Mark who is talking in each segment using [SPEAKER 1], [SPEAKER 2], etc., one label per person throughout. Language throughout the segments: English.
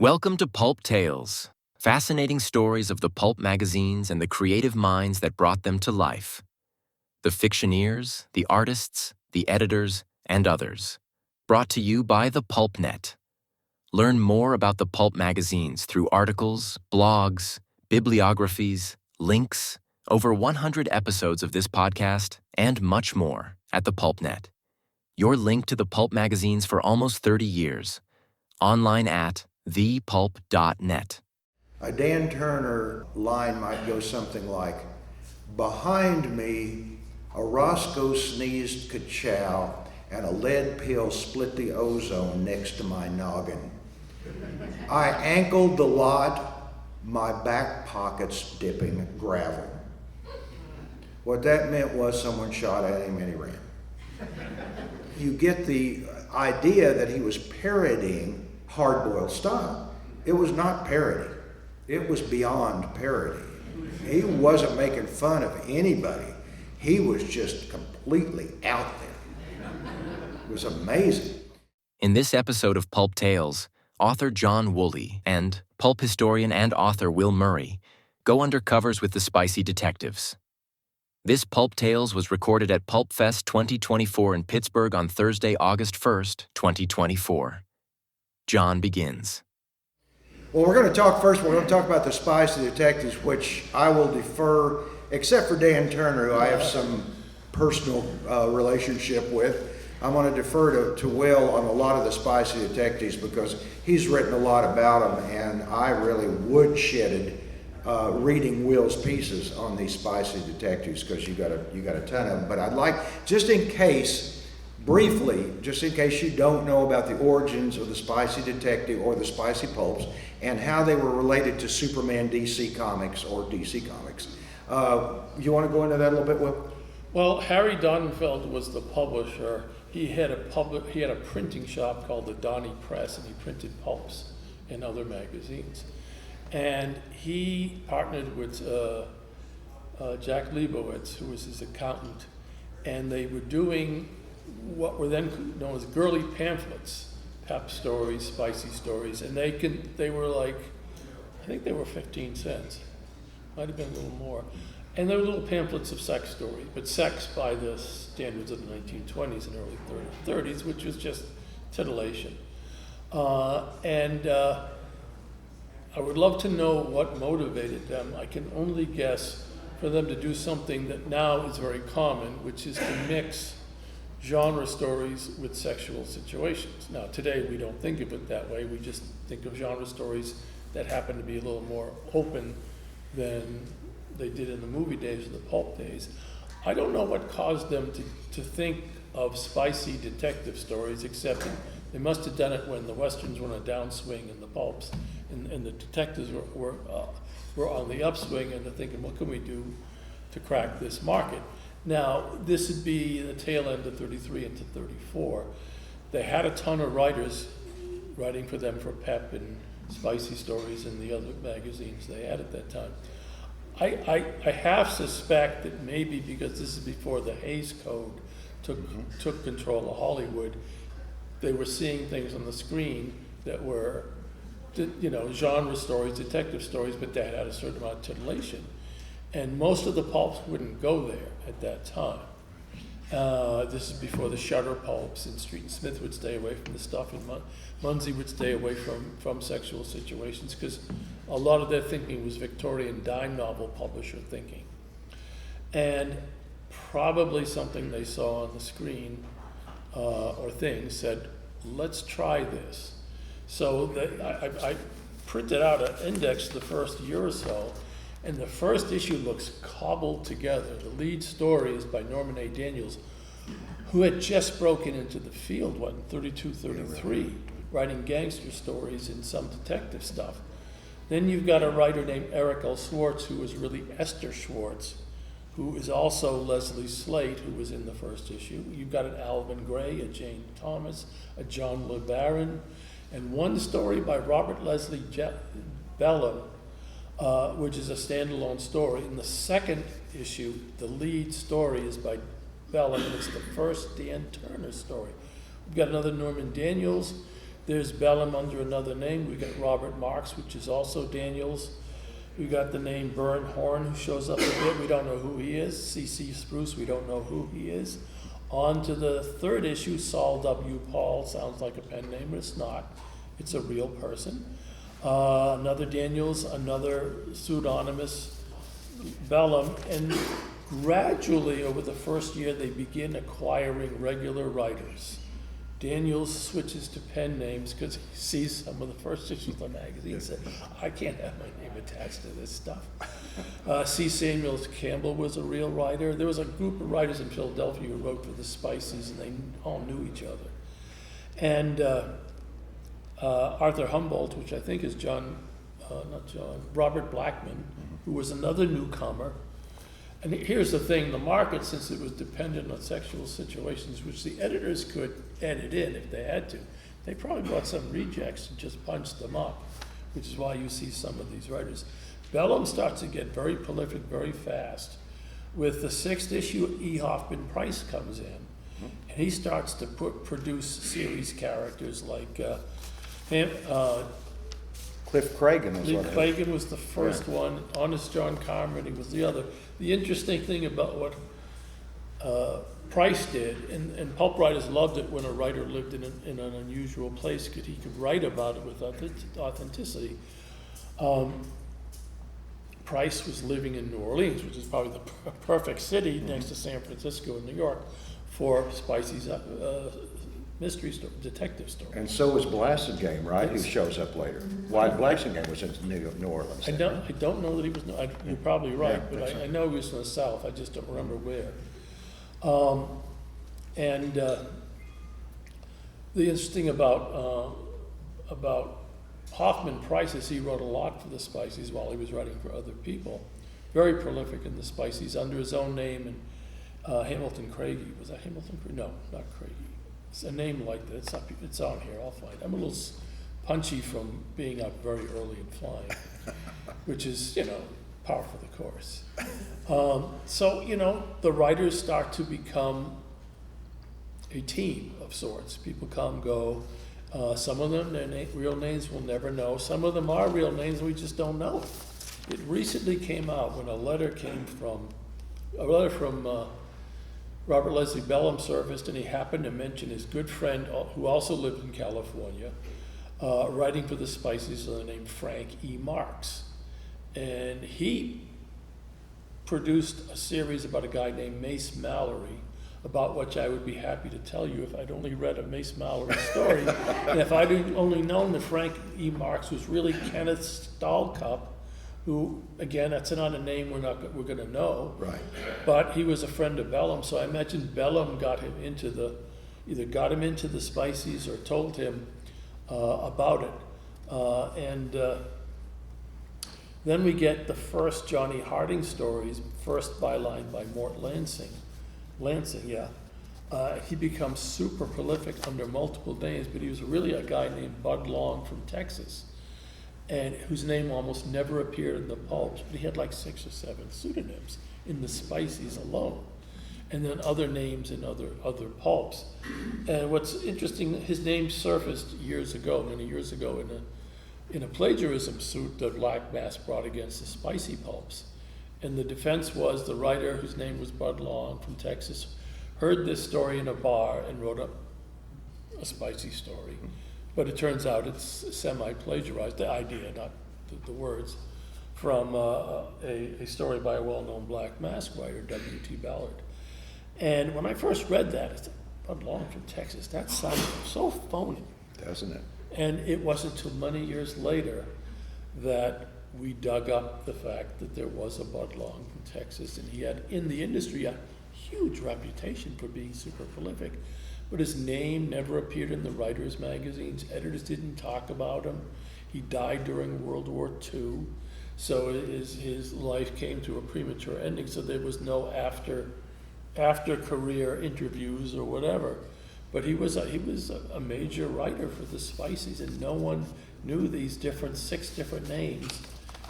[SPEAKER 1] Welcome to Pulp Tales, fascinating stories of the pulp magazines and the creative minds that brought them to life. The fictioneers, the artists, the editors, and others. Brought to you by the PulpNet. Learn more about the pulp magazines through articles, blogs, bibliographies, links, over 100 episodes of this podcast, and much more at the PulpNet. Your link to the pulp magazines for almost 30 years. Online at thepulp.net.
[SPEAKER 2] A Dan Turner line might go something like, "Behind me, a Roscoe sneezed ka-chow and a lead pill split the ozone next to my noggin. I ankled the lot, my back pockets dipping gravel." What that meant was someone shot at him and he ran. You get the idea that he was parodying hard-boiled style. It was not parody. It was beyond parody. He wasn't making fun of anybody. He was just completely out there. It was amazing.
[SPEAKER 1] In this episode of Pulp Tales, author John Wooley and pulp historian and author Will Murray go under covers with the Spicy Detectives. This Pulp Tales was recorded at PulpFest 2024 in Pittsburgh on Thursday, August 1st, 2024. John begins.
[SPEAKER 2] Well, we're going to talk about the Spicy Detectives, which I will defer, except for Dan Turner, who I have some personal relationship with. I'm going to defer to Will on a lot of the Spicy Detectives because he's written a lot about them, and I really woodshedded reading Will's pieces on these Spicy Detectives because you got a ton of them. But I'd like, just in case you don't know about the origins of the Spicy Detective or the Spicy Pulps and how they were related to Superman DC Comics or DC Comics. You want to go into that a little bit, Will?
[SPEAKER 3] Well, Harry Donenfeld was the publisher. He had a printing shop called the Donny Press, and he printed pulps and other magazines. And he partnered with Jack Leibowitz, who was his accountant, and they were doing what were then known as girly pamphlets, pep stories, spicy stories, and they were like, I think they were 15 cents, might have been a little more, and they were little pamphlets of sex stories, but sex by the standards of the 1920s and early 30s, which was just titillation. And I would love to know what motivated them. I can only guess for them to do something that now is very common, which is to mix genre stories with sexual situations. Now, today we don't think of it that way. We just think of genre stories that happen to be a little more open than they did in the movie days or the pulp days. I don't know what caused them to think of spicy detective stories, except they must have done it when the westerns were on a downswing and the pulps and the detectives were on the upswing, and they're thinking, what can we do to crack this market? Now, this would be the tail end of 33 into 34. They had a ton of writers writing for them for Pep and Spicy Stories and the other magazines they had at that time. I half suspect that maybe because this is before the Hays Code took control of Hollywood, they were seeing things on the screen that were, genre stories, detective stories, but that had a certain amount of titillation. And most of the pulps wouldn't go there at that time. This is before the Shutter pulps, and Street and Smith would stay away from the stuff, and Munsey would stay away from sexual situations, because a lot of their thinking was Victorian dime novel publisher thinking. And probably something they saw on the screen or things said, let's try this. So I printed out an index the first year or so, and the first issue looks cobbled together. The lead story is by Norman A. Daniels, who had just broken into the field, in 32, 33, writing gangster stories and some detective stuff. Then you've got a writer named Eric L. Schwartz, who was really Esther Schwartz, who is also Leslie Slate, who was in the first issue. You've got an Alvin Gray, a Jane Thomas, a John LeBaron, and one story by Robert Leslie Bellum, which is a standalone story. In the second issue, the lead story is by Bellum, and it's the first Dan Turner story. We've got another Norman Daniels. There's Bellum under another name. We got Robert Marks, which is also Daniels. We got the name Bern Horn, who shows up a bit. We don't know who he is. C.C. Spruce, we don't know who he is. On to the third issue, Saul W. Paul. Sounds like a pen name, but it's not. It's a real person. Another Daniels, another pseudonymous Bellum. And gradually, over the first year, they begin acquiring regular writers. Daniels switches to pen names because he sees some of the first issues of the magazine and said, I can't have my name attached to this stuff. C. Samuel Campbell was a real writer. There was a group of writers in Philadelphia who wrote for the Spiceys, and they all knew each other. And Arthur Humboldt, which I think is Robert Blackman, who was another newcomer. And here's the thing, the market, since it was dependent on sexual situations, which the editors could edit in if they had to, they probably brought some rejects and just punched them up, which is why you see some of these writers. Bellum starts to get very prolific very fast. With the sixth issue, E. Hoffman Price comes in, and he starts to produce series characters like
[SPEAKER 2] Cliff Cragen was
[SPEAKER 3] Cliff Cragen was the first one. Honest John Carmody was the other. The interesting thing about what Price did, and pulp writers loved it when a writer lived in an unusual place because he could write about it with authenticity. Price was living in New Orleans, which is probably the perfect city next to San Francisco and New York for Spicy's mystery story, detective story.
[SPEAKER 2] And so was Blassingame, right? Who shows up later. Why Blassingame was in New Orleans.
[SPEAKER 3] I don't know that he was. You're probably right,
[SPEAKER 2] Yeah,
[SPEAKER 3] but I know he was from the South. I just don't remember where. The interesting about Hoffman Price is he wrote a lot for the Spiceys while he was writing for other people. Very prolific in the Spiceys under his own name, and Hamilton Craigie. Was that Hamilton Craigie? No, not Craigie. It's a name like that. It's on here. I'll find it. I'm a little punchy from being up very early and flying, which is, par for the course. So, the writers start to become a team of sorts. People come, go. Some of them, their real names we'll never know. Some of them are real names and we just don't know. It recently came out when a letter from Robert Leslie Bellum surfaced, and he happened to mention his good friend who also lived in California, writing for the Spiceys, named Frank E. Marks. And he produced a series about a guy named Mace Mallory, about which I would be happy to tell you if I'd only read a Mace Mallory story. And if I'd only known that Frank E. Marks was really Kenneth Stahlcup, who, again, that's not a name we're going to know.
[SPEAKER 2] Right.
[SPEAKER 3] But he was a friend of Bellum, so I imagine Bellum got him into the Spiceys or told him about it. Then we get the first Johnny Harding stories, first byline by Mort Lansing, yeah. He becomes super prolific under multiple names, but he was really a guy named Bud Long from Texas, and whose name almost never appeared in the pulps, but he had like 6 or 7 pseudonyms in the Spiceys alone, and then other names in other pulps. And what's interesting, his name surfaced many years ago, in a plagiarism suit that Black Mass brought against the Spicy pulps. And the defense was the writer, whose name was Bud Long from Texas, heard this story in a bar and wrote up a Spicy story. But it turns out it's semi-plagiarized, the idea, not the words, from a story by a well-known Black Mask writer, W.T. Ballard. And when I first read that, I said, Bud Long from Texas, that sounds so phony.
[SPEAKER 2] Doesn't it?
[SPEAKER 3] And it wasn't until many years later that we dug up the fact that there was a Bud Long from Texas, and he had, in the industry, a huge reputation for being super prolific. But his name never appeared in the writers' magazines. Editors didn't talk about him. He died during World War II, so his life came to a premature ending, so there was no after career interviews or whatever. But he was a major writer for the Spiceys, and no one knew these 6 different names.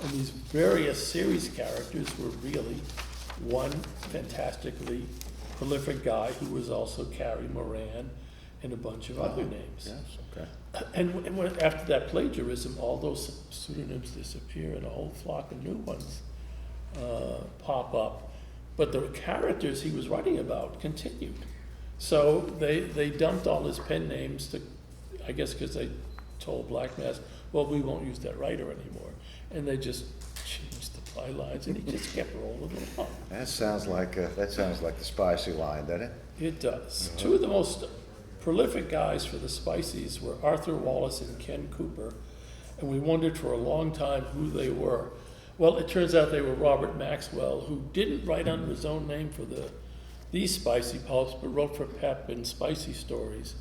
[SPEAKER 3] And these various series characters were really one fantastically prolific guy who was also Cary Moran and a bunch of other names.
[SPEAKER 4] Yes, okay.
[SPEAKER 3] And after that plagiarism, all those pseudonyms disappear and a whole flock of new ones pop up. But the characters he was writing about continued. So they dumped all his pen names to, I guess because they told Black Mass, well, we won't use that writer anymore. And they just changed the ply lines, and he just kept rolling along.
[SPEAKER 4] That sounds like the spicy line, doesn't it?
[SPEAKER 3] It does. Two of the most prolific guys for the Spiceys were Arthur Wallace and Ken Cooper, and we wondered for a long time who they were. Well, it turns out they were Robert Maxwell, who didn't write under his own name for these Spicy Pulps, but wrote for Pep and Spicy Stories.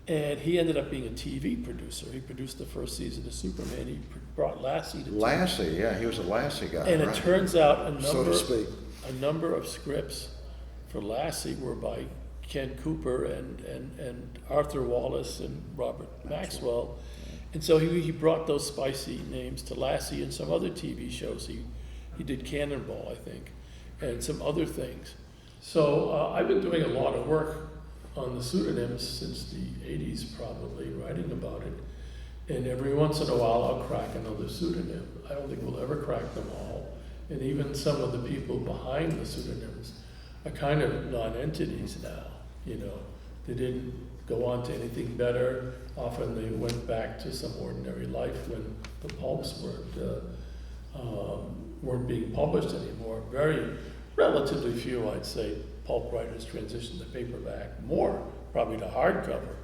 [SPEAKER 3] And he ended up being a TV producer. He produced the first season of Superman. He brought Lassie to TV.
[SPEAKER 2] Lassie, yeah, he was a Lassie guy,
[SPEAKER 3] And
[SPEAKER 2] right?
[SPEAKER 3] it turns out
[SPEAKER 2] So to speak.
[SPEAKER 3] a number of scripts for Lassie were by Ken Cooper and Arthur Wallace and Robert Maxwell. And so he brought those spicy names to Lassie and some other TV shows. He did Cannonball, I think, and some other things. So I've been doing a lot of work on the pseudonyms since the 80s probably, writing about it. And every once in a while I'll crack another pseudonym. I don't think we'll ever crack them all. And even some of the people behind the pseudonyms are kind of non-entities now, you know. They didn't go on to anything better. Often they went back to some ordinary life when the pulps weren't being published anymore. Relatively few, I'd say, pulp writers transitioned to paperback, more probably to hardcover.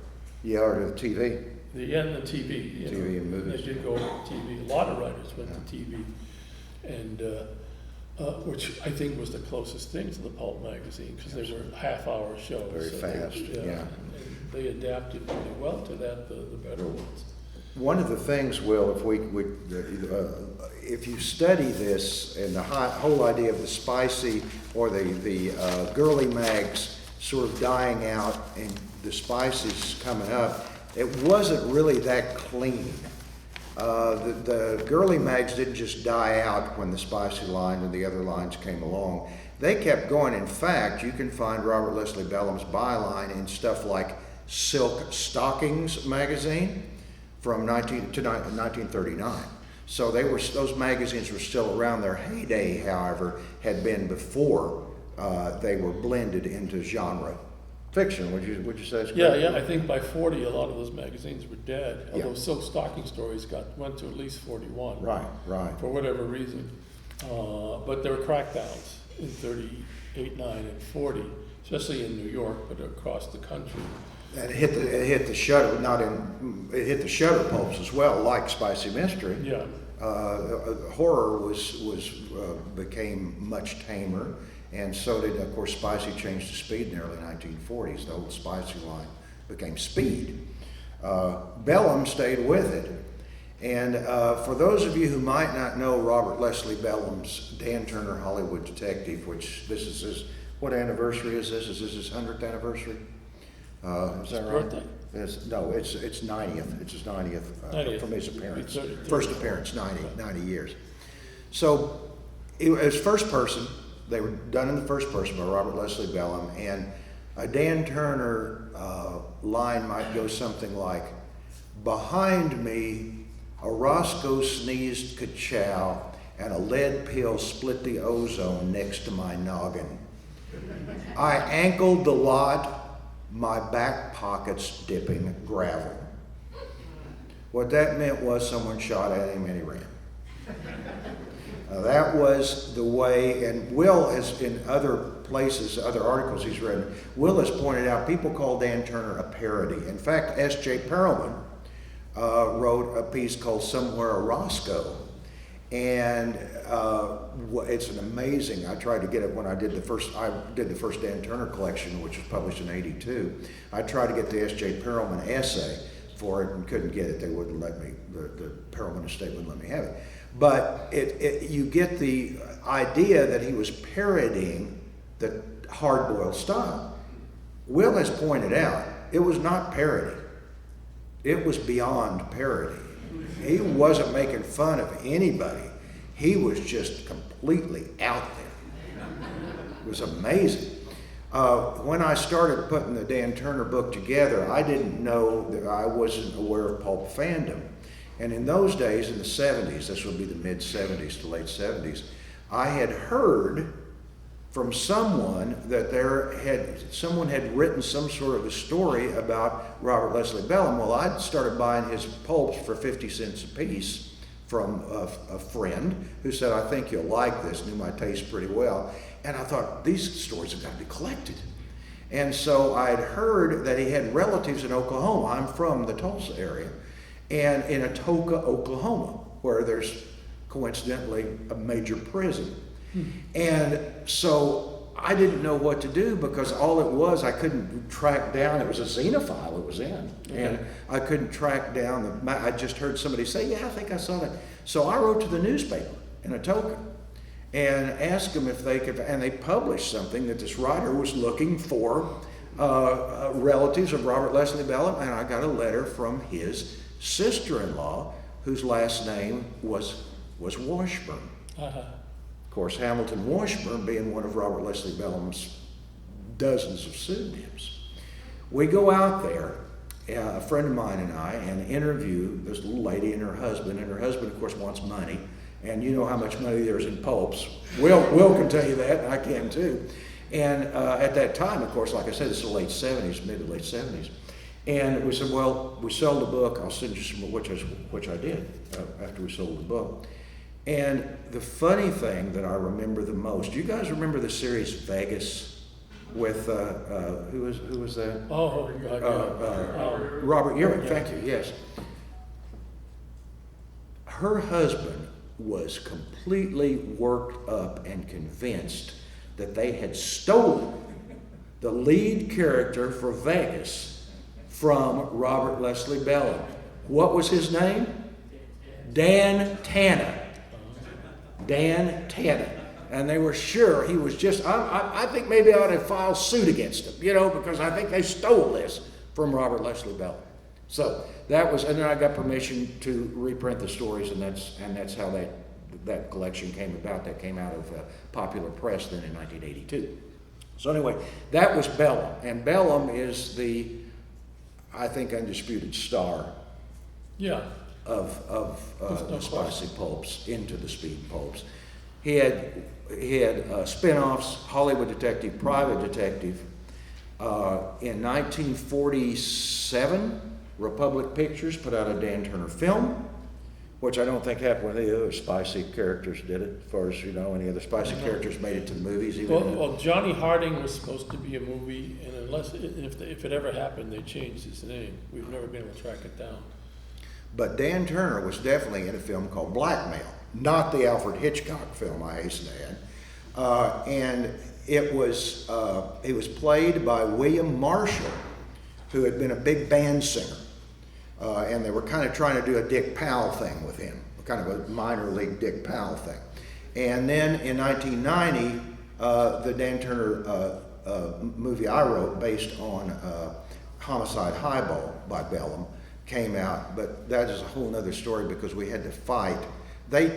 [SPEAKER 2] Yeah, or to the TV.
[SPEAKER 3] The TV. You
[SPEAKER 2] TV
[SPEAKER 3] know,
[SPEAKER 2] and movies.
[SPEAKER 3] They did go to TV. A lot of writers went to TV, and which I think was the closest thing to the pulp magazine, because they were half-hour shows.
[SPEAKER 2] Very
[SPEAKER 3] so
[SPEAKER 2] fast, yeah.
[SPEAKER 3] And they adapted pretty well to that, the better ones.
[SPEAKER 2] One of the things, Will, if you study this and the whole idea of the spicy or the girly mags sort of dying out and the spices coming up, it wasn't really that clean. The girly mags didn't just die out when the spicy line and the other lines came along. They kept going. In fact, you can find Robert Leslie Bellham's byline in stuff like Silk Stockings magazine from 1939. So those magazines were still around. Their heyday, however, had been before they were blended into genre fiction. Would you say? It's
[SPEAKER 3] Yeah. I think by 40, a lot of those magazines were dead.
[SPEAKER 2] Yeah.
[SPEAKER 3] Although Silk Stocking Stories went to at least 41.
[SPEAKER 2] Right.
[SPEAKER 3] For whatever reason. But there were crackdowns in 38, 9, and 40, especially in New York, but across the country.
[SPEAKER 2] And it hit the shutter, it hit the shutter pulps as well, like Spicy Mystery.
[SPEAKER 3] Yeah.
[SPEAKER 2] Horror became much tamer, and so did, of course, Spicy changed to Speed in the early 1940s. The old Spicy line became Speed. Bellham stayed with it. And for those of you who might not know Robert Leslie Bellham's Dan Turner Hollywood Detective, which this is what anniversary is this? Is this his 100th anniversary? Is that right?
[SPEAKER 3] Birthday?
[SPEAKER 2] It's 90th. It's his 90th,
[SPEAKER 3] 90th.
[SPEAKER 2] from his appearance.
[SPEAKER 3] 30.
[SPEAKER 2] First appearance, 90 years. So it was first person. They were done in the first person by Robert Leslie Bellham. And a Dan Turner line might go something like, "Behind me, a Roscoe sneezed ka-chow and a lead pill split the ozone next to my noggin. I ankled the lot, my back pockets dipping gravel." What that meant was someone shot at him and he ran. That was the way, and Will has, in other places, other articles he's read, Will has pointed out people call Dan Turner a parody. In fact, S.J. Perelman wrote a piece called Somewhere a Roscoe. And it's an amazing, I tried to get it when I did the first Dan Turner collection, which was published in '82. I tried to get the S.J. Perelman essay for it and couldn't get it. They wouldn't let me, the Perelman estate wouldn't let me have it. But you get the idea that he was parodying the hard-boiled style. Will has pointed out, it was not parody. It was beyond parody. He wasn't making fun of anybody. He was just completely out there. It was amazing. When I started putting the Dan Turner book together, I didn't know that I wasn't aware of pulp fandom. And in those days, in the 70s, this would be the mid 70s to late 70s, I had heard from someone that someone had written some sort of a story about Robert Leslie Bellum. Well, I'd started buying his pulps for 50 cents a piece from a friend who said, I think you'll like this, knew my taste pretty well. And I thought, these stories have got to be collected. And so I'd heard that he had relatives in Oklahoma. I'm from the Tulsa area. And in Atoka, Oklahoma, where there's coincidentally a major prison. And so I didn't know what to do because all it was, I couldn't track down. It was a Xenophile it was in. And I couldn't track down I just heard somebody say, yeah, I think I saw that. So I wrote to the newspaper in Atoka and asked them if they could, and they published something that this writer was looking for relatives of Robert Leslie Bellum, and I got a letter from his sister-in-law, whose last name was Washburn. Of course, Hamilton Washburn being one of Robert Leslie Bellum's dozens of pseudonyms. We go out there, a friend of mine and I, and interview this little lady and her husband, of course, wants money. And you know how much money there's in pulps. Will can tell you that, and I can too. And at that time, of course, like I said, it's the late 70s, mid to late 70s. And we said, well, we sold the book, I'll send you some more, which I did after we sold the book. And the funny thing that I remember the most, do you guys remember the series Vegas with, who was that?
[SPEAKER 3] Oh,
[SPEAKER 2] Robert Urich, thank you, yes. Her husband was completely worked up and convinced that they had stolen the lead character for Vegas from Robert Leslie Bellum. What was his name? Dan Tana. Dan Tana. And they were sure he was just, I think maybe I ought to file suit against him, because I think they stole this from Robert Leslie Bellum. So that was, and then I got permission to reprint the stories, and that's how that collection came about. That came out of Popular Press then in 1982. So anyway, that was Bellum, and Bellum is the, I think, undisputed star.
[SPEAKER 3] Yeah.
[SPEAKER 2] Of the spicy pulps into the speed pulps. He had spin-offs, Hollywood Detective, Private Detective. In 1947, Republic Pictures put out a Dan Turner film, which I don't think happened with any other spicy characters did it, as far as you know, any other spicy characters made it to the movies.
[SPEAKER 3] Well, Johnny Harding was supposed to be a movie, and if it ever happened, they changed his name. We've never been able to track it down.
[SPEAKER 2] But Dan Turner was definitely in a film called Blackmail, not the Alfred Hitchcock film, I hasten to add. And it was played by William Marshall, who had been a big band singer. And they were kind of trying to do a Dick Powell thing with him, kind of a minor league Dick Powell thing. And then in 1990, the Dan Turner movie I wrote based on Homicide Highball by Bellum came out, but that is a whole nother story because we had to fight. I'm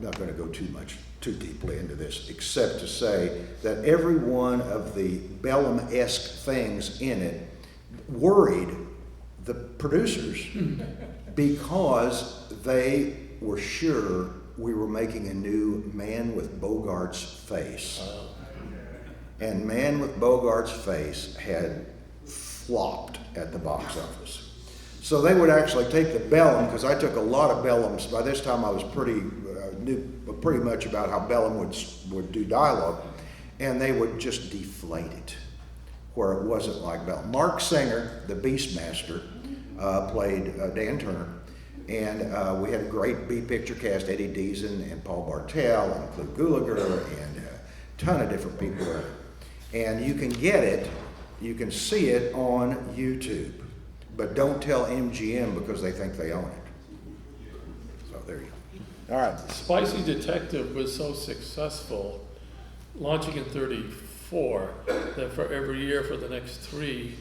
[SPEAKER 2] not going to go too deeply into this, except to say that every one of the Bellum-esque things in it worried the producers because they were sure we were making a new Man with Bogart's Face. And Man with Bogart's Face had flopped at the box office. So they would actually take the Bellum, because I took a lot of Bellums. By this time I was knew pretty much about how Bellum would do dialogue, and they would just deflate it where it wasn't like Bellum. Mark Singer, the Beastmaster, played Dan Turner, and we had a great B-picture cast, Eddie Deason and Paul Bartel and Cleve Gulager and a ton of different people. And you can get it, you can see it on YouTube, but don't tell MGM because they think they own it. So there you go. All right.
[SPEAKER 3] Spicy Detective was so successful, launching in 34, that for every year for the next 3,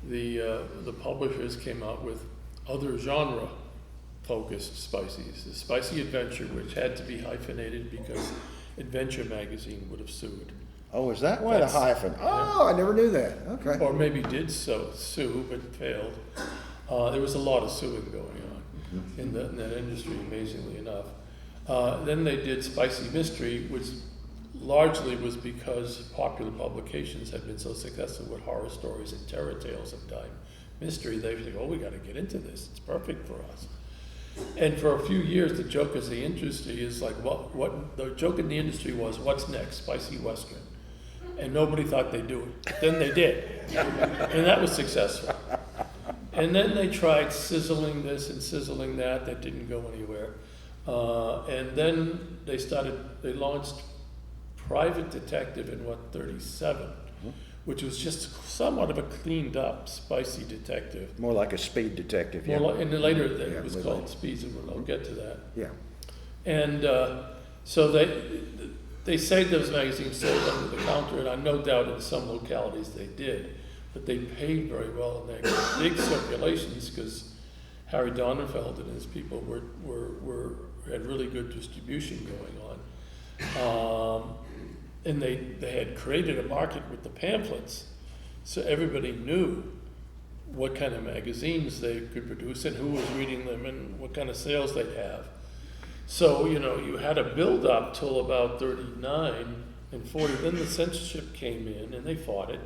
[SPEAKER 3] the publishers came out with other genre-focused spicies. The Spicy Adventure, which had to be hyphenated because Adventure magazine would have sued.
[SPEAKER 4] Oh, is that why the
[SPEAKER 3] That's-
[SPEAKER 4] hyphen?
[SPEAKER 2] Oh, I never knew that. Okay.
[SPEAKER 3] or maybe did sue but failed. There was a lot of suing going on in that industry, amazingly enough. Then they did Spicy Mystery, which largely was because popular publications had been so successful with horror stories and terror tales of time mystery. They were like, oh, we got to get into this. It's perfect for us. And for a few years, the joke of the industry is like, what the joke in the industry was, what's next? Spicy Western. And nobody thought they'd do it. But then they did. And that was successful. And then they tried sizzling this and sizzling that. That didn't go anywhere. And then they launched Private Detective in 37, which was just somewhat of a cleaned up, spicy detective.
[SPEAKER 4] More like a speed detective, yeah.
[SPEAKER 3] More like, and then later it
[SPEAKER 2] Yeah,
[SPEAKER 3] was
[SPEAKER 2] with
[SPEAKER 3] called
[SPEAKER 2] like-
[SPEAKER 3] Speeds, and I'll get to that.
[SPEAKER 2] Yeah.
[SPEAKER 3] And so they say those magazines sold under the counter, and I no doubt in some localities they did, but they paid very well, and they got big circulations because Harry Donenfeld and his people had really good distribution going on. And they had created a market with the pamphlets, so everybody knew what kind of magazines they could produce and who was reading them and what kind of sales they'd have. So, you had a build up till about 39 and 40. Then the censorship came in and they fought it.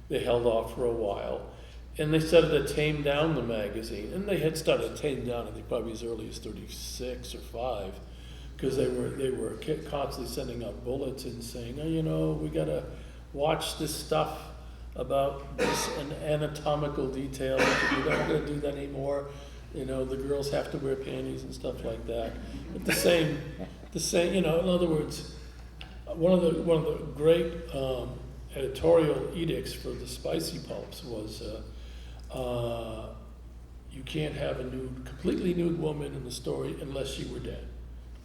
[SPEAKER 3] They held off for a while. And they started to tame down the magazine. And they had started to tame down, I think, probably as early as 36 or 5. Because they were constantly sending out bulletins saying, we got to watch this stuff about this anatomical detail. We're not going to do that anymore. The girls have to wear panties and stuff like that. But the same. In other words, one of the great editorial edicts for the spicy pulps was you can't have a completely nude woman in the story unless she were dead.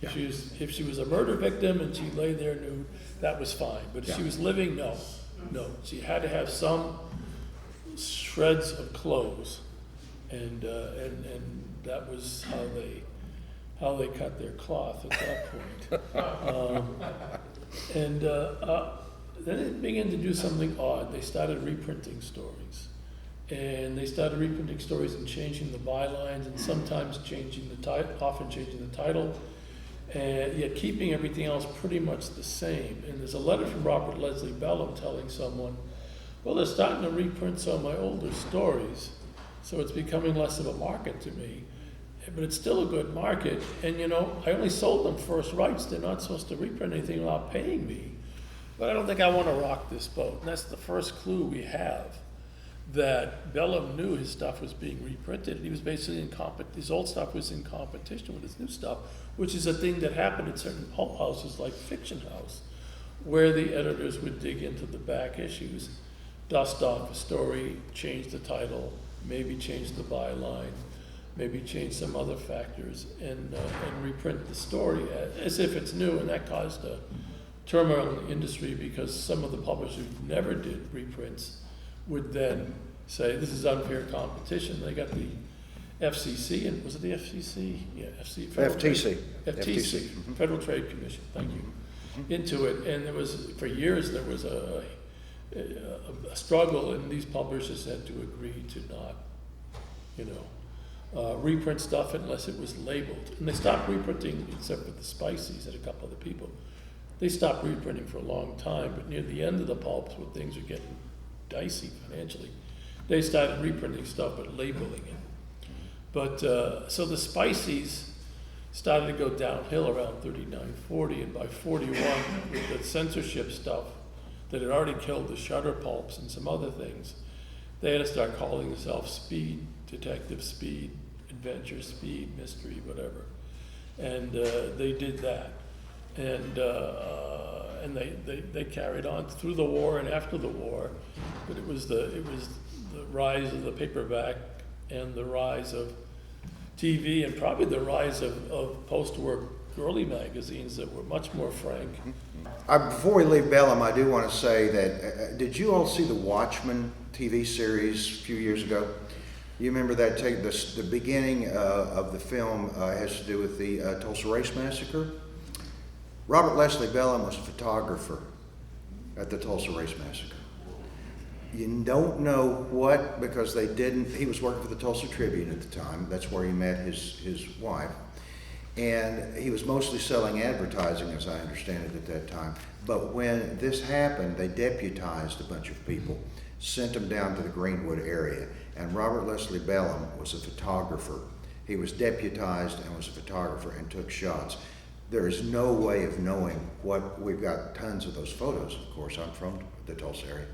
[SPEAKER 3] If she was a murder victim and she lay there nude, that was fine. But if she was living, no. She had to have some shreds of clothes, and that was how they cut their cloth at that point. Then it began to do something odd. They started reprinting stories. And they started reprinting stories and changing the bylines and sometimes often changing the title. And yet keeping everything else pretty much the same. And there's a letter from Robert Leslie Bellham telling someone, well, they're starting to reprint some of my older stories, so it's becoming less of a market to me. But it's still a good market, and I only sold them first rights. They're not supposed to reprint anything without paying me. But I don't think I want to rock this boat. And that's the first clue we have that Bellham knew his stuff was being reprinted, and he was basically his old stuff was in competition with his new stuff, which is a thing that happened at certain pulp houses like Fiction House, where the editors would dig into the back issues, dust off a story, change the title, maybe change the byline, maybe change some other factors, and reprint the story as if it's new, and that caused a turmoil in the industry because some of the publishers who never did reprints would then say, this is unfair competition. They got the FCC, and was it the FCC? Yeah,
[SPEAKER 4] FTC.
[SPEAKER 3] FTC, Federal Trade Commission, thank you, into it. And for years, there was a struggle, and these publishers had to agree to not, reprint stuff unless it was labeled. And they stopped reprinting, except for the Spicies and a couple other people. They stopped reprinting for a long time, but near the end of the pulps, when things were getting dicey financially, they started reprinting stuff but labeling it. But so the Spicies started to go downhill around 39, 40, and by 41, with the censorship stuff that had already killed the Shutter pulps and some other things, they had to start calling themselves Speed, Detective Speed, Adventure Speed, Mystery, whatever. And they did that. And they carried on through the war and after the war, but it was the rise of the paperback and the rise of TV and probably the rise of post-war girly magazines that were much more frank.
[SPEAKER 2] Before we leave Bellham, I do want to say that, did you all see the Watchmen TV series a few years ago? You remember that the beginning of the film has to do with the Tulsa Race Massacre? Robert Leslie Bellham was a photographer at the Tulsa Race Massacre. You don't know what, because they didn't, he was working for the Tulsa Tribune at the time. That's where he met his wife. And he was mostly selling advertising, as I understand it, at that time. But when this happened, they deputized a bunch of people, sent them down to the Greenwood area. And Robert Leslie Bellum was a photographer. He was deputized and was a photographer and took shots. There is no way of knowing what, we've got tons of those photos, of course. I'm from the Tulsa area.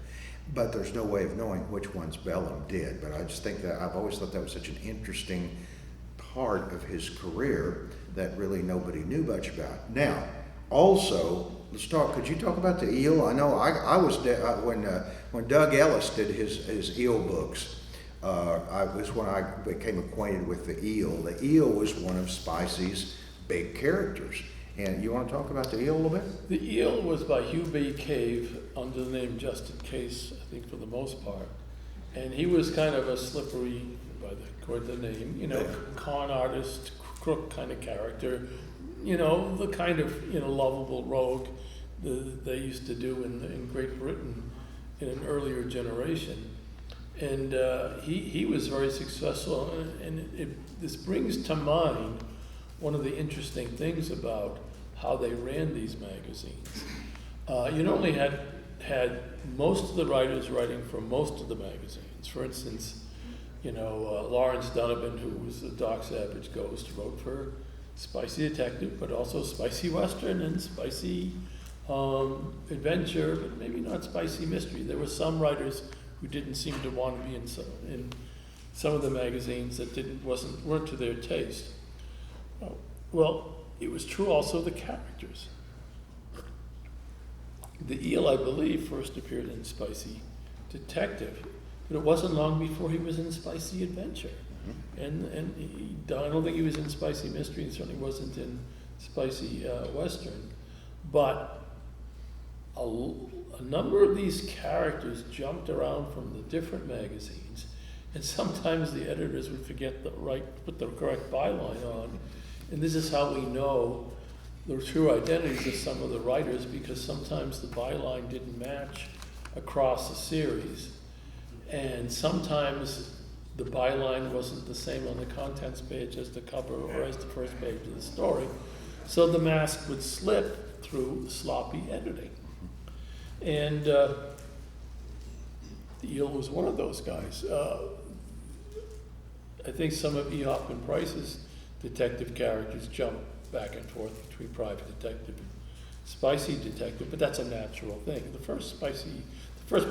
[SPEAKER 2] But there's no way of knowing which ones Bellum did. But I just think that I've always thought that was such an interesting part of his career that really nobody knew much about. Now, also, let's talk, could you talk about the eel? I know I was, when Doug Ellis did his eel books, I was when I became acquainted with the eel. The eel was one of Spicy's big characters. And you want to talk about the eel a little bit?
[SPEAKER 3] The eel was by Hugh B. Cave under the name Justin Case, I think, for the most part. And he was kind of a slippery, according to the name, con artist, crook kind of character, the kind of, lovable rogue that they used to do in Great Britain in an earlier generation. And he was very successful, and this brings to mind one of the interesting things about how they ran these magazines. You not only had most of the writers writing for most of the magazines. For instance, Lawrence Donovan, who was the Doc Savage Ghost, wrote for Spicy Detective, but also Spicy Western and Spicy Adventure, but maybe not Spicy Mystery. There were some writers who didn't seem to want to be in some of the magazines that weren't to their taste. Well, it was true also of the characters. The eel, I believe, first appeared in Spicy Detective, but it wasn't long before he was in Spicy Adventure. Mm-hmm. And I don't think he was in Spicy Mystery, and certainly wasn't in Spicy Western. But a number of these characters jumped around from the different magazines, and sometimes the editors would forget put the correct byline on. And this is how we know the true identities of some of the writers, because sometimes the byline didn't match across the series. And sometimes the byline wasn't the same on the contents page as the cover or as the first page of the story. So the mask would slip through sloppy editing. And the eel was one of those guys. I think some of E. Hoffman Price's detective characters jump back and forth between private detective and Spicy Detective, but that's a natural thing. The first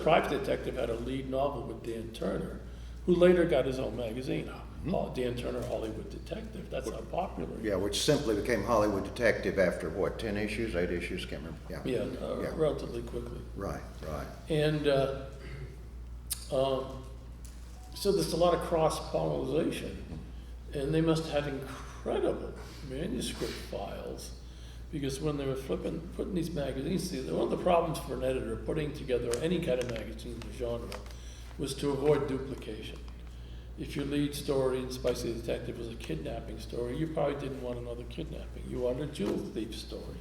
[SPEAKER 3] private detective had a lead novel with Dan Turner, who later got his own magazine, Dan Turner Hollywood Detective. That's how popular he was.
[SPEAKER 2] Yeah, which simply became Hollywood Detective after, 10 issues, 8 issues, can't remember.
[SPEAKER 3] Yeah, relatively quickly.
[SPEAKER 2] Right.
[SPEAKER 3] And so there's a lot of cross-pollination, and they must have had incredible manuscript files, because when they were putting these magazines together, one of the problems for an editor putting together any kind of magazine in the genre was to avoid duplication. If your lead story in Spicy Detective was a kidnapping story, you probably didn't want another kidnapping. You wanted a jewel thief story,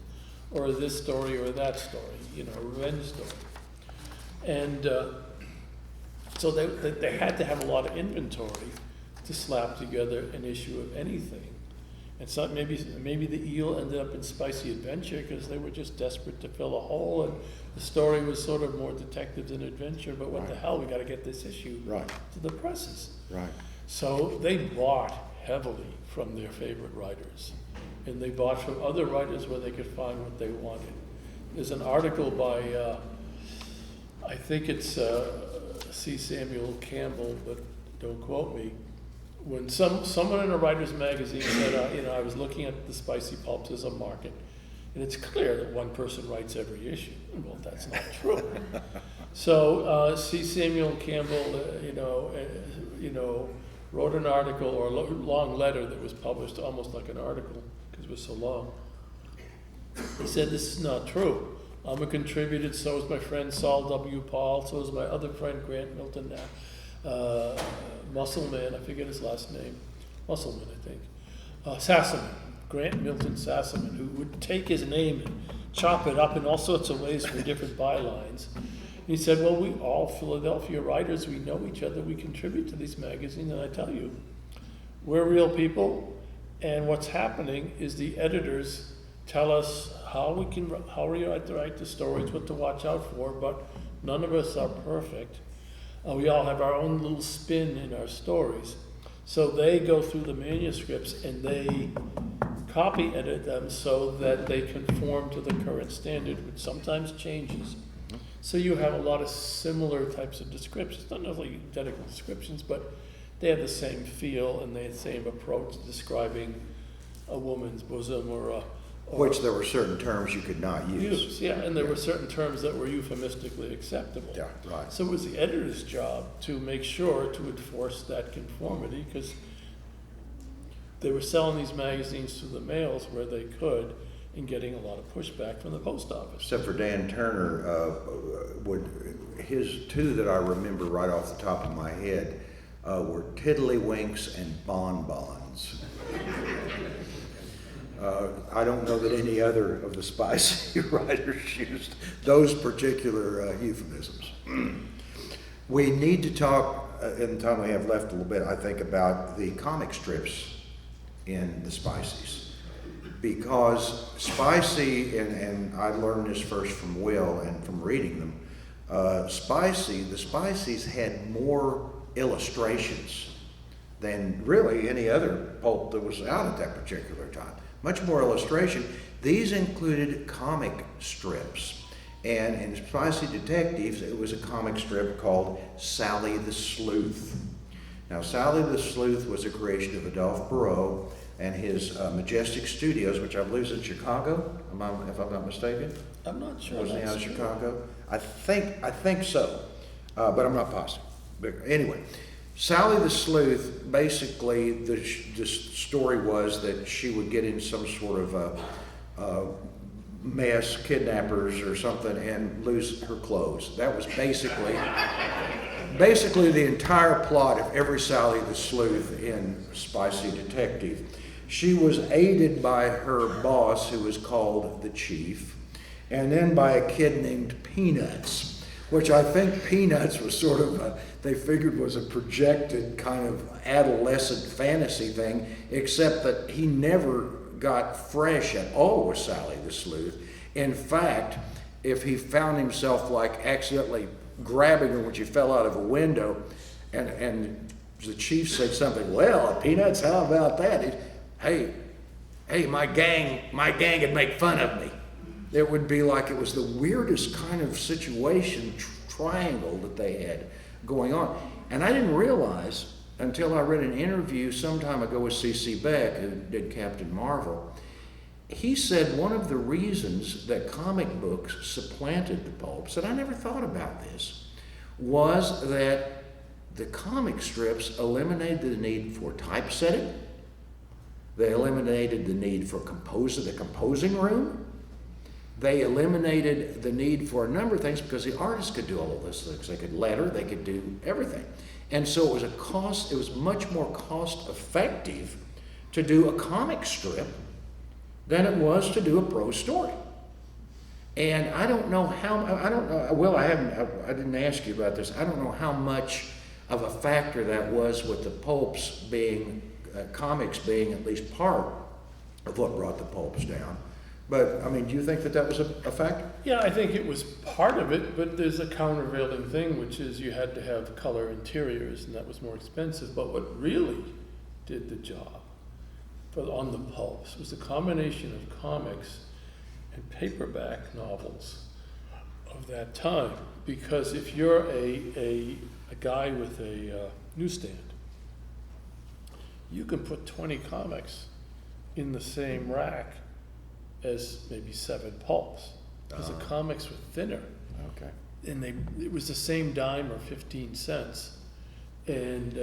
[SPEAKER 3] or this story or that story, a revenge story. And so they had to have a lot of inventory to slap together an issue of anything. And so maybe the eel ended up in Spicy Adventure because they were just desperate to fill a hole, and the story was sort of more detective than adventure, but what the hell, we got to get this issue to the presses.
[SPEAKER 2] Right.
[SPEAKER 3] So they bought heavily from their favorite writers, and they bought from other writers where they could find what they wanted. There's an article by, I think it's C. Samuel Campbell, but don't quote me, when someone in a writer's magazine said, I was looking at the spicy pulps as a market, and it's clear that one person writes every issue. Well, that's not true. So C. Samuel Campbell, wrote an article or a long letter that was published almost like an article because it was so long. He said, this is not true. I'm a contributor, so is my friend Saul W. Paul, so is my other friend Grant Milton Musselman, I forget his last name, Musselman, I think. Sassaman, Grant Milton Sassaman, who would take his name and chop it up in all sorts of ways for different bylines. He said, well, we all Philadelphia writers, we know each other, we contribute to these magazines, and I tell you, we're real people, and what's happening is the editors tell us how we write the stories, what to watch out for, but none of us are perfect. We all have our own little spin in our stories. So they go through the manuscripts and they copy edit them so that they conform to the current standard, which sometimes changes. So you have a lot of similar types of descriptions, not necessarily identical descriptions, but they have the same feel and they have the same approach to describing a woman's bosom or
[SPEAKER 2] Which there were certain terms you could not use.
[SPEAKER 3] Yeah, and there were certain terms that were euphemistically acceptable.
[SPEAKER 2] Yeah, right.
[SPEAKER 3] So it was the editor's job to make sure to enforce that conformity, because they were selling these magazines to the mails where they could and getting a lot of pushback from the post office.
[SPEAKER 2] Except for Dan Turner, his two that I remember right off the top of my head were Tiddlywinks and Bonbons. I don't know that any other of the spicy writers used those particular euphemisms. We need to talk, in the time we have left a little bit, I think, about the comic strips in the Spiceys. Because Spicy, and I learned this first from Will and from reading them, the Spiceys had more illustrations than really any other pulp that was out at that particular time. Much more illustration. These included comic strips. And in Spicy Detectives, it was a comic strip called Sally the Sleuth. Now, Sally the Sleuth was a creation of Adolphe Barreau and his Majestic Studios, which I believe is in Chicago, if I'm not mistaken.
[SPEAKER 3] I'm not sure.
[SPEAKER 2] Wasn't he out of Chicago? I think so, but I'm not positive. But anyway, Sally the Sleuth, basically the story was that she would get in some sort of mess, kidnappers or something, and lose her clothes. That was basically the entire plot of every Sally the Sleuth in Spicy Detective. She was aided by her boss, who was called the Chief, and then by a kid named Peanuts, which I think Peanuts was sort of they figured was a projected kind of adolescent fantasy thing, except that he never got fresh at all with Sally the Sleuth. In fact, if he found himself like accidentally grabbing her when she fell out of a window, and the Chief said something, well, Peanuts, how about that? Hey, my gang would make fun of me. It would be like it was the weirdest kind of situation, triangle that they had going on. And I didn't realize until I read an interview some time ago with C.C. Beck, who did Captain Marvel. He said one of the reasons that comic books supplanted the pulps, and I never thought about this, was that the comic strips eliminated the need for typesetting. They eliminated the need for the composing room. They eliminated the need for a number of things because the artists could do all of those things. They could letter, they could do everything. And so it was much more cost effective to do a comic strip than it was to do a prose story. And I don't know, Will, I didn't ask you about this. I don't know how much of a factor that was with the pulps comics being at least part of what brought the pulps down. But, I mean, do you think that was a factor?
[SPEAKER 3] Yeah, I think it was part of it, but there's a countervailing thing, which is you had to have color interiors, and that was more expensive. But what really did the job on the pulps was a combination of comics and paperback novels of that time. Because if you're a guy with a newsstand, you can put 20 comics in the same rack as maybe 7 pulps, because the comics were thinner.
[SPEAKER 2] Okay.
[SPEAKER 3] And it was the same dime or 15 cents. And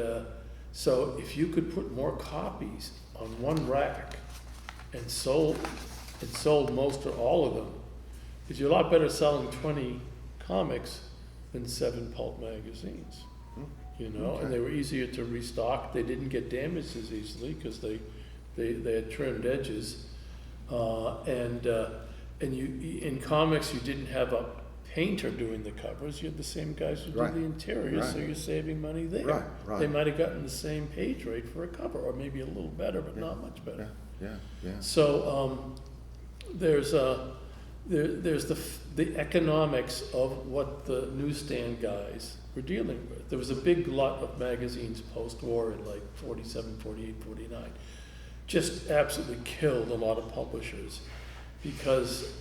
[SPEAKER 3] so if you could put more copies on one rack and sold most or all of them, because you're a lot better selling 20 comics than 7 pulp magazines. Okay. And they were easier to restock. They didn't get damaged as easily because they had trimmed edges. And And in comics, you didn't have a painter doing the covers. You had the same guys who
[SPEAKER 2] Right.
[SPEAKER 3] did the interiors,
[SPEAKER 2] Right.
[SPEAKER 3] so you're saving money there.
[SPEAKER 2] Right, right.
[SPEAKER 3] They might have gotten the same page rate for a cover, or maybe a little better, but not much better.
[SPEAKER 2] Yeah.
[SPEAKER 3] So there's the economics of what the newsstand guys were dealing with. There was a big glut of magazines post-war in like 47, 48, 49. Just absolutely killed a lot of publishers because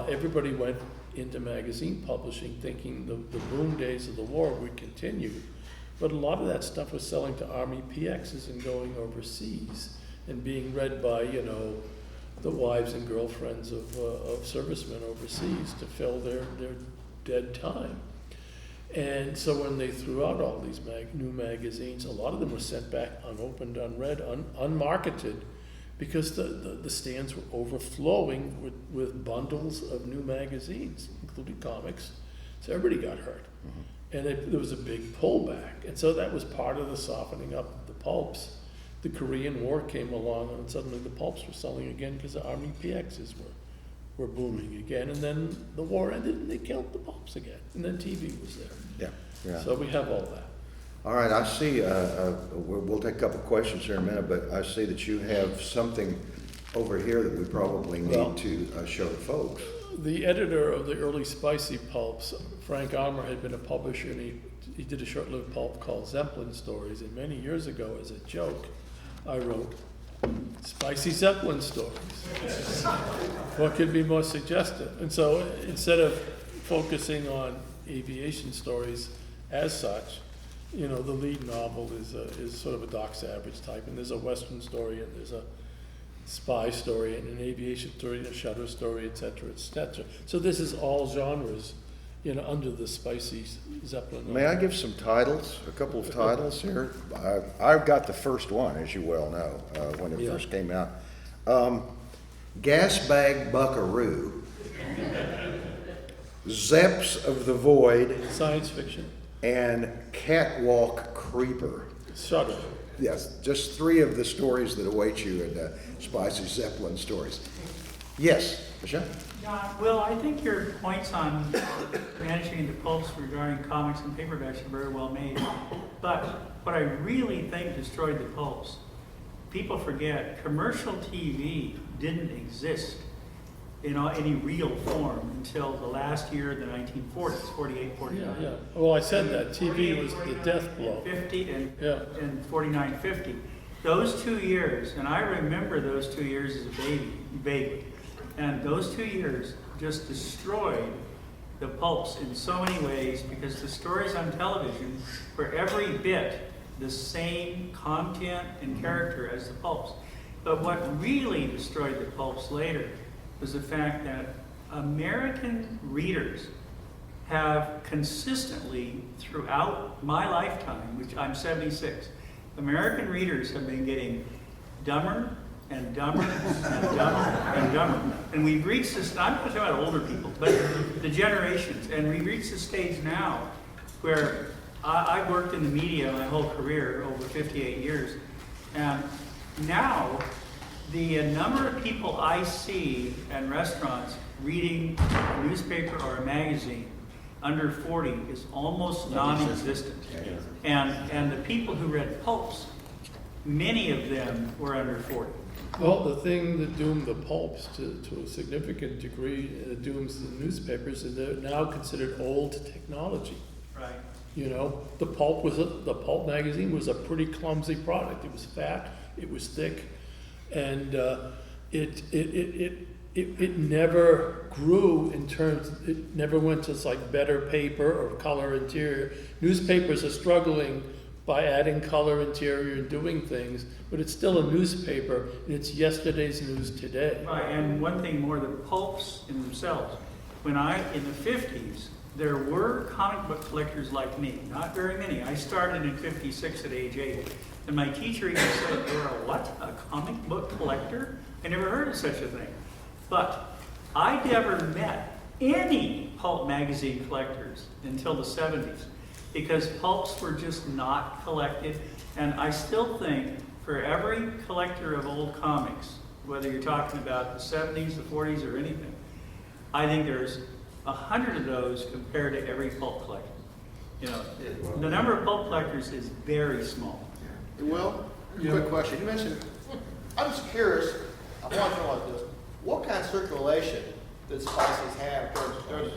[SPEAKER 3] everybody went into magazine publishing thinking the boom days of the war would continue. But a lot of that stuff was selling to Army PXs and going overseas and being read by, the wives and girlfriends of servicemen overseas to fill their dead time. And so when they threw out all these new magazines, a lot of them were sent back unopened, unread, unmarketed, because the stands were overflowing with bundles of new magazines, including comics. So everybody got hurt. And there was a big pullback. And so that was part of the softening up of the pulps. The Korean War came along, and suddenly the pulps were selling again because the Army PXs were booming again. And then the war ended, and they killed the pulps again. And then TV was there.
[SPEAKER 2] Yeah.
[SPEAKER 3] So we have all that.
[SPEAKER 2] All right, I see, we'll take a couple questions here in a minute, but I see that you have something over here that we probably
[SPEAKER 3] Well,
[SPEAKER 2] need to show the folks.
[SPEAKER 3] The editor of the early spicy pulps, Frank Armour, had been a publisher, and he did a short-lived pulp called Zeppelin Stories. And many years ago, as a joke, I wrote Spicy Zeppelin Stories. What could be more suggestive? And so instead of focusing on aviation stories as such, the lead novel is sort of a Doc Savage type, and there's a Western story, and there's a spy story, and an aviation story, and a shutter story, et cetera, et cetera. So this is all genres, under the spicy Zeppelin.
[SPEAKER 2] May I give some titles, a couple of titles here? I've got the first one, as you well know, when it first came out. Gas Bag Buckaroo, Zeps of the Void,
[SPEAKER 3] Science fiction.
[SPEAKER 2] and Catwalk Creeper.
[SPEAKER 3] Shutter.
[SPEAKER 2] Yes, just three of the stories that await you in Spicy Zeppelin Stories. Yes, Michelle?
[SPEAKER 5] Well, I think your points on managing the pulps regarding comics and paperbacks are very well made. But what I really think destroyed the pulps, people forget, commercial TV didn't exist in any real form until the last year of the 1940s, 48, 49.
[SPEAKER 3] Yeah. Well, I said that. TV was the death blow.
[SPEAKER 5] 50 and,
[SPEAKER 3] Yeah.
[SPEAKER 5] and 49, 50. Those 2 years, and I remember those 2 years as a baby. And those 2 years just destroyed the pulps in so many ways because the stories on television were every bit the same content and character as the pulps. But what really destroyed the pulps later was the fact that American readers have consistently, throughout my lifetime, which I'm 76, American readers have been getting dumber and dumber and dumber and dumber. And we've reached this, I'm not talking about older people, but the generations. And we've reached the stage now where I've worked in the media my whole career, over 58 years. And now, the number of people I see in restaurants reading a newspaper or a magazine under 40 is almost non-existent. And the people who read pulps, many of them were under 40.
[SPEAKER 3] Well, the thing that doomed the pulps to a significant degree, dooms the newspapers, is they're now considered old technology.
[SPEAKER 5] Right.
[SPEAKER 3] The pulp magazine was a pretty clumsy product. It was fat, it was thick, and it never grew in terms. It never went to like better paper or color interior. Newspapers are struggling by adding color interior and doing things, but it's still a newspaper, and it's yesterday's news today.
[SPEAKER 5] Right, and one thing more, the pulps in themselves. In the 50s, there were comic book collectors like me, not very many. I started in 56 at age 8, and my teacher even said, "You're a what? A comic book collector? I never heard of such a thing." But I never met any pulp magazine collectors until the 70s. Because pulps were just not collected. And I still think for every collector of old comics, whether you're talking about the 70s, the 40s, or anything, I think there's 100 of those compared to every pulp collector. The number of pulp collectors is very small.
[SPEAKER 6] Well, quick question. You mentioned, I'm just curious, I want to know about this. What kind of circulation did spices have during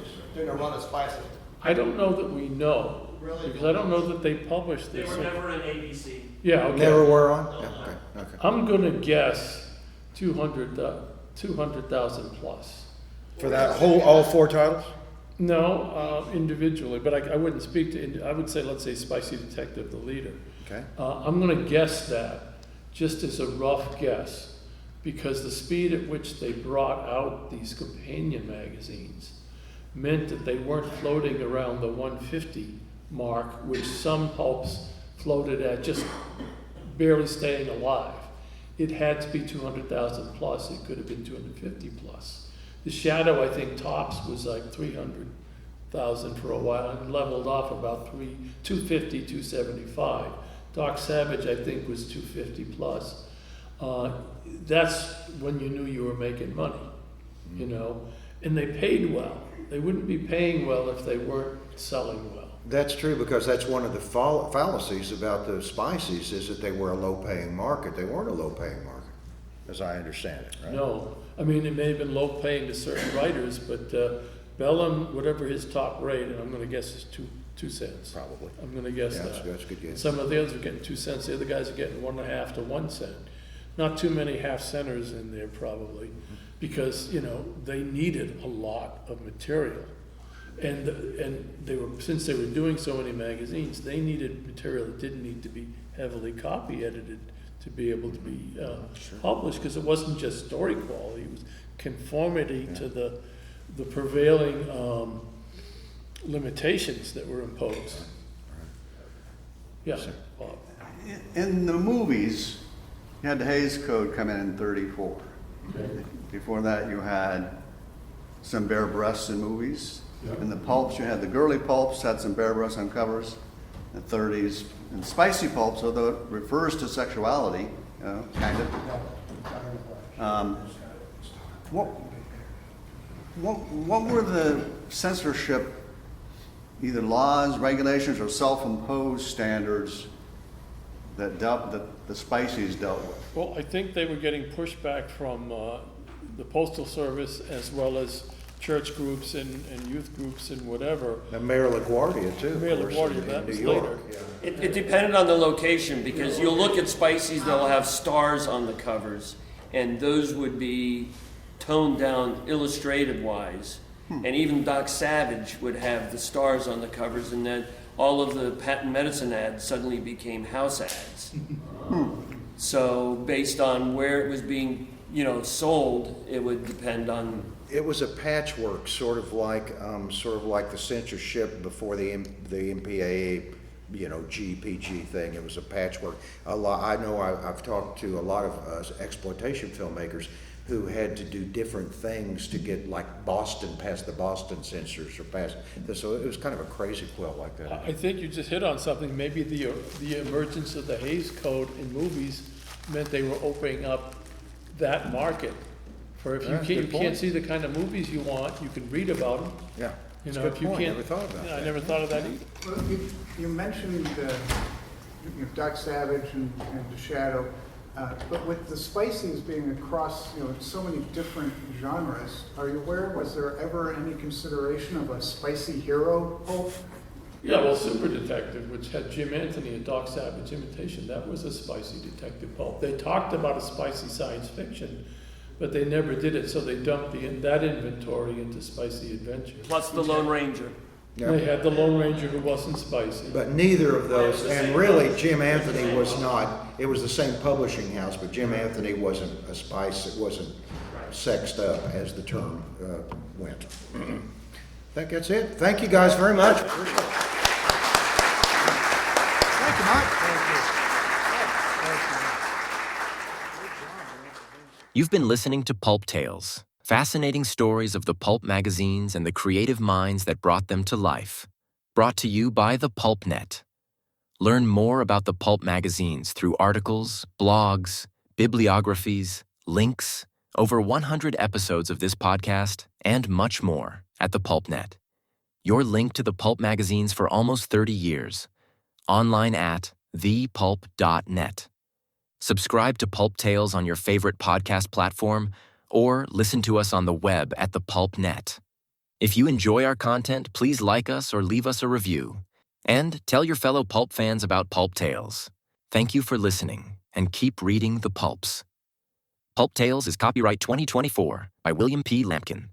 [SPEAKER 6] the run of spices?
[SPEAKER 3] I don't know that we know.
[SPEAKER 6] Really?
[SPEAKER 3] Because I don't know that they published
[SPEAKER 7] They
[SPEAKER 3] this.
[SPEAKER 7] were never in ABC.
[SPEAKER 3] Yeah, okay.
[SPEAKER 2] Never were on? Yeah, okay.
[SPEAKER 3] I'm gonna guess 200,000 plus.
[SPEAKER 4] For that whole, all 4 titles?
[SPEAKER 3] No, individually, but I wouldn't speak to, I would say, let's say Spicy Detective, the leader.
[SPEAKER 4] Okay.
[SPEAKER 3] I'm gonna guess that, just as a rough guess, because the speed at which they brought out these companion magazines meant that they weren't floating around the 150 mark, which some pulps floated at, just barely staying alive. It had to be 200,000 plus. It could have been 250 plus. The Shadow, I think, tops was like 300,000 for a while and leveled off about 250, 275. Doc Savage, I think, was 250 plus. That's when you knew you were making money, and they paid well. They wouldn't be paying well if they weren't selling well.
[SPEAKER 2] That's true, because that's one of the fallacies about the spices, is that they were a low-paying market. They weren't a low-paying market,
[SPEAKER 4] As I understand it, right?
[SPEAKER 3] No, I mean, it may have been low paying to certain writers, but Bellum, whatever his top rate, and I'm gonna guess is 2 cents.
[SPEAKER 4] Probably.
[SPEAKER 3] I'm gonna guess
[SPEAKER 2] Yeah,
[SPEAKER 3] that.
[SPEAKER 2] that's a good guess.
[SPEAKER 3] Some of the others are getting 2 cents, the other guys are getting 1.5 to 1 cent. Not too many half centers in there probably, because, they needed a lot of material. And they were, since they were doing so many magazines, they needed material that didn't need to be heavily copy edited to be able to be published, because it wasn't just story quality, it was conformity to the prevailing limitations that were imposed. Yeah, Bob.
[SPEAKER 8] In the movies, you had the Hays Code come in 34.
[SPEAKER 3] Okay.
[SPEAKER 8] Before that, you had some bare breasts in movies. In the pulps, you had the girly pulps, had some bare breasts on covers in the 30s. And spicy pulps, although it refers to sexuality, kind of. What were the censorship, either laws, regulations, or self-imposed standards that the spices dealt with?
[SPEAKER 3] Well, I think they were getting pushback from the Postal Service, as well as church groups and youth groups and whatever.
[SPEAKER 2] And Mayor LaGuardia, too. of
[SPEAKER 3] Mayor
[SPEAKER 2] course,
[SPEAKER 3] LaGuardia,
[SPEAKER 2] in
[SPEAKER 3] that
[SPEAKER 2] New
[SPEAKER 3] was
[SPEAKER 2] York.
[SPEAKER 3] later.
[SPEAKER 2] Yeah.
[SPEAKER 7] It depended on the location, because you'll look at spices that'll have stars on the covers, and those would be toned down illustrative wise. And even Doc Savage would have the stars on the covers, and then all of the patent medicine ads suddenly became house ads. So based on where it was being, sold, it would depend on.
[SPEAKER 2] It was a patchwork, sort of like the censorship before the MPAA, GPG thing. It was a patchwork. I know I've talked to a lot of exploitation filmmakers who had to do different things to get, like, Boston past the Boston censors, or past. So it was kind of a crazy quilt like that.
[SPEAKER 3] I think you just hit on something. Maybe the emergence of the Hays Code in movies meant they were opening up that market. For if
[SPEAKER 2] Yeah,
[SPEAKER 3] you
[SPEAKER 2] good point.
[SPEAKER 3] can't see the kind of movies you want, you can read about them.
[SPEAKER 2] Yeah,
[SPEAKER 3] You
[SPEAKER 2] that's
[SPEAKER 3] know,
[SPEAKER 2] a good
[SPEAKER 3] if you
[SPEAKER 2] point.
[SPEAKER 3] can't,
[SPEAKER 2] Never thought about
[SPEAKER 3] yeah, I
[SPEAKER 2] that.
[SPEAKER 3] never thought of that either.
[SPEAKER 9] Well, you mentioned Doc Savage and the Shadow, but with the spices being across so many different genres, are you aware, was there ever any consideration of a spicy hero pulp?
[SPEAKER 3] Yeah, well, Super Detective, which had Jim Anthony and Doc Savage imitation, that was a spicy detective pulp. They talked about a spicy science fiction, but they never did it, so they dumped that inventory into spicy adventure.
[SPEAKER 7] Plus the Lone Ranger.
[SPEAKER 2] Yeah.
[SPEAKER 3] They had the Lone Ranger, who wasn't spicy.
[SPEAKER 2] But neither of those, and really Jim Anthony was not, it was the same publishing house, but Jim Anthony wasn't a spice, it wasn't sexed up, as the term went. I think that's it. Thank you guys very much.
[SPEAKER 6] Thank you, Mike.
[SPEAKER 1] You've been listening to Pulp Tales, fascinating stories of the pulp magazines and the creative minds that brought them to life. Brought to you by the PulpNet. Learn more about the pulp magazines through articles, blogs, bibliographies, links, Over 100 episodes of this podcast and much more at the PulpNet. Your link to the Pulp magazines for almost 30 years. Online at thepulp.net. Subscribe to Pulp Tales on your favorite podcast platform or listen to us on the web at the PulpNet. If you enjoy our content, please like us or leave us a review. And tell your fellow Pulp fans about Pulp Tales. Thank you for listening, and keep reading the Pulps. Pulp Tales is copyright 2024 by William P. Lampkin.